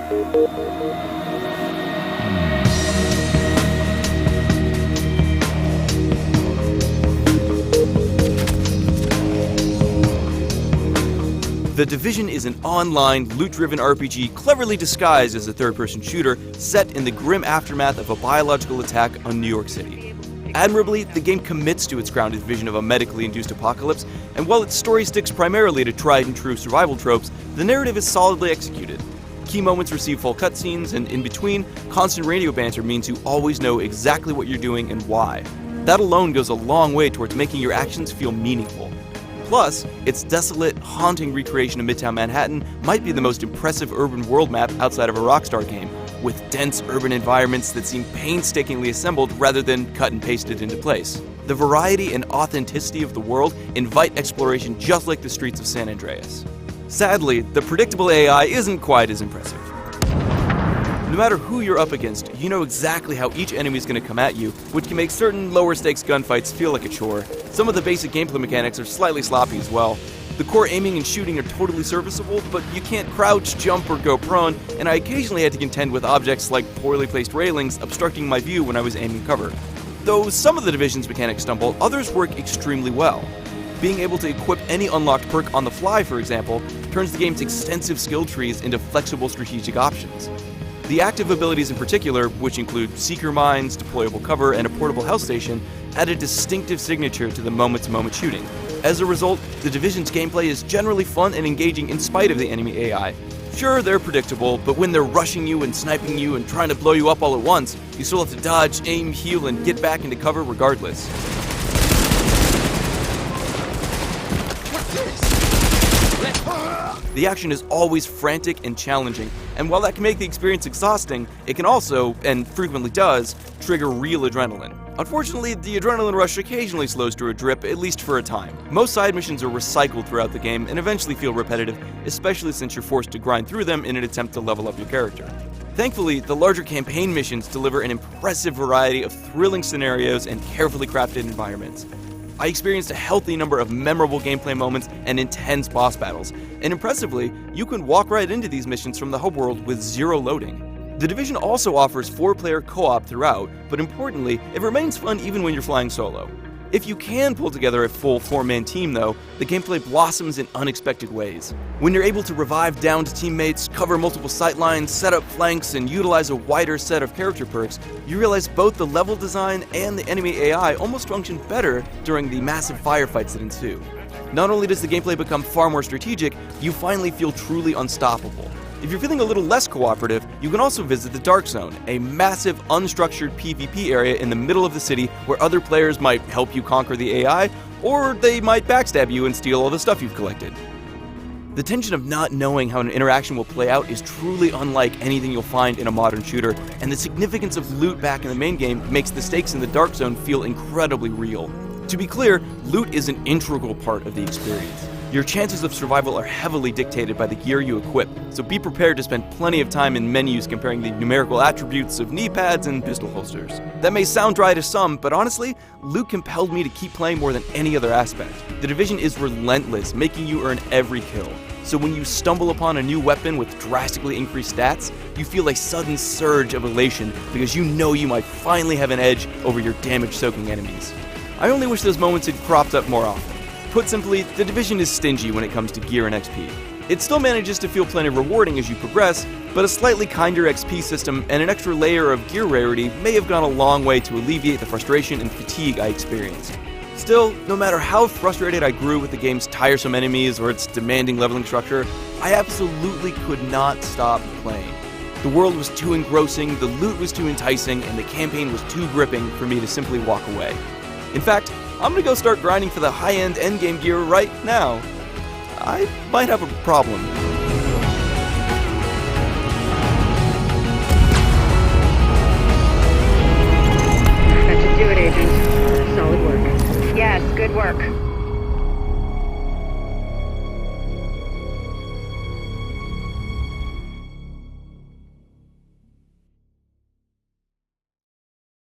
The Division is an online, loot-driven RPG cleverly disguised as a third-person shooter set in the grim aftermath of a biological attack on New York City. Admirably, the game commits to its grounded vision of a medically induced apocalypse, and while its story sticks primarily to tried-and-true survival tropes, the narrative is solidly executed. Key moments receive full cutscenes, and in between, constant radio banter means you always know exactly what you're doing and why. That alone goes a long way towards making your actions feel meaningful. Plus, its desolate, haunting recreation of Midtown Manhattan might be the most impressive urban world map outside of a Rockstar game, with dense urban environments that seem painstakingly assembled rather than cut and pasted into place. The variety and authenticity of the world invite exploration just like the streets of San Andreas. Sadly, the predictable AI isn't quite as impressive. No matter who you're up against, you know exactly how each enemy is going to come at you, which can make certain lower-stakes gunfights feel like a chore. Some of the basic gameplay mechanics are slightly sloppy as well. The core aiming and shooting are totally serviceable, but you can't crouch, jump, or go prone, and I occasionally had to contend with objects like poorly placed railings obstructing my view when I was aiming cover. Though some of the Division's mechanics stumble, others work extremely well. Being able to equip any unlocked perk on the fly, for example, turns the game's extensive skill trees into flexible strategic options. The active abilities in particular, which include seeker mines, deployable cover, and a portable health station, add a distinctive signature to the moment-to-moment shooting. As a result, the Division's gameplay is generally fun and engaging in spite of the enemy AI. Sure, they're predictable, but when they're rushing you and sniping you and trying to blow you up all at once, you still have to dodge, aim, heal, and get back into cover regardless. The action is always frantic and challenging, and while that can make the experience exhausting, it can also, and frequently does, trigger real adrenaline. Unfortunately, the adrenaline rush occasionally slows to a drip, at least for a time. Most side missions are recycled throughout the game and eventually feel repetitive, especially since you're forced to grind through them in an attempt to level up your character. Thankfully, the larger campaign missions deliver an impressive variety of thrilling scenarios and carefully crafted environments. I experienced a healthy number of memorable gameplay moments and intense boss battles, and impressively, you can walk right into these missions from the hub world with zero loading. The Division also offers 4-player co-op throughout, but importantly, it remains fun even when you're flying solo. If you can pull together a full 4-man team though, the gameplay blossoms in unexpected ways. When you're able to revive downed teammates, cover multiple sightlines, set up flanks, and utilize a wider set of character perks, you realize both the level design and the enemy AI almost function better during the massive firefights that ensue. Not only does the gameplay become far more strategic, you finally feel truly unstoppable. If you're feeling a little less cooperative, you can also visit the Dark Zone, a massive, unstructured PvP area in the middle of the city where other players might help you conquer the AI, or they might backstab you and steal all the stuff you've collected. The tension of not knowing how an interaction will play out is truly unlike anything you'll find in a modern shooter, and the significance of loot back in the main game makes the stakes in the Dark Zone feel incredibly real. To be clear, loot is an integral part of the experience. Your chances of survival are heavily dictated by the gear you equip, so be prepared to spend plenty of time in menus comparing the numerical attributes of knee pads and pistol holsters. That may sound dry to some, but honestly, loot compelled me to keep playing more than any other aspect. The Division is relentless, making you earn every kill. So when you stumble upon a new weapon with drastically increased stats, you feel a sudden surge of elation because you know you might finally have an edge over your damage-soaking enemies. I only wish those moments had cropped up more often. Put simply, the Division is stingy when it comes to gear and XP. It still manages to feel plenty rewarding as you progress, but a slightly kinder XP system and an extra layer of gear rarity may have gone a long way to alleviate the frustration and fatigue I experienced. Still, no matter how frustrated I grew with the game's tiresome enemies or its demanding leveling structure, I absolutely could not stop playing. The world was too engrossing, the loot was too enticing, and the campaign was too gripping for me to simply walk away. In fact, I'm gonna go start grinding for the high-end endgame gear right now. I might have a problem.